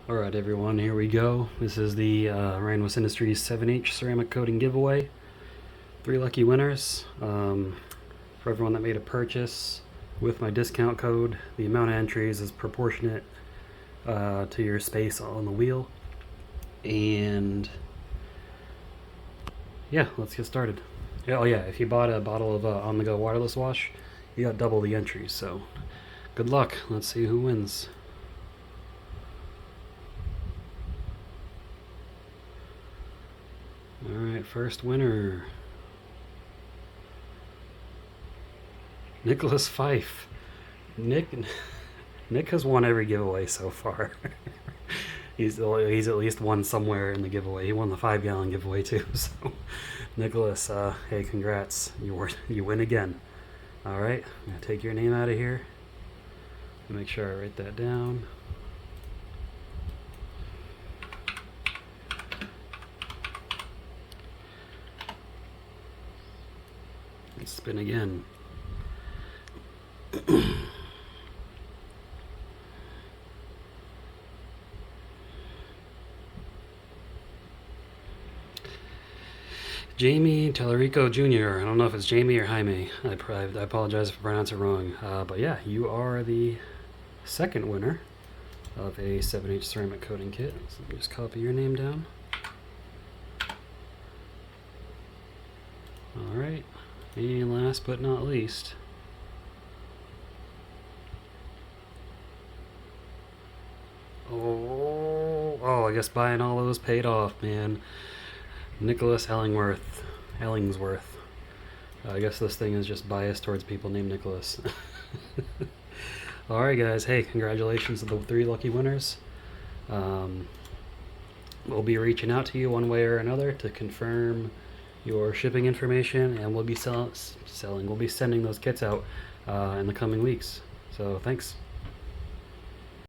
Alright everyone, here we go. This is the Randwest Industries 7H ceramic coating giveaway. 3 lucky winners. For everyone that made a purchase with my discount code, the amount of entries is proportionate to your space on the wheel. And yeah, let's get started. Oh yeah, if you bought a bottle of on-the-go wireless wash, you got double the entries, so good luck. Let's see who wins. Alright, first winner. Nicholas Fife. Nick Nick has won every giveaway so far. he's at least won somewhere in the giveaway. He won the 5-gallon giveaway too. So Nicholas, hey, congrats. You win again. All right, I'm gonna take your name out of here. Make sure I write that down. Let's spin again. Jamie Tallarico Jr. I don't know if it's Jamie or Jaime. I apologize if I pronounce it wrong. But yeah, you are the second winner of a 7H ceramic coating kit. So let me just copy your name down. All right, and last but not least, oh, I guess buying all those paid off, man. Nicholas Ellingsworth. I guess this thing is just biased towards people named Nicholas. Alright guys, hey, congratulations to the 3 lucky winners. We'll be reaching out to you one way or another to confirm your shipping information, and we'll be sending those kits out in the coming weeks. So thanks.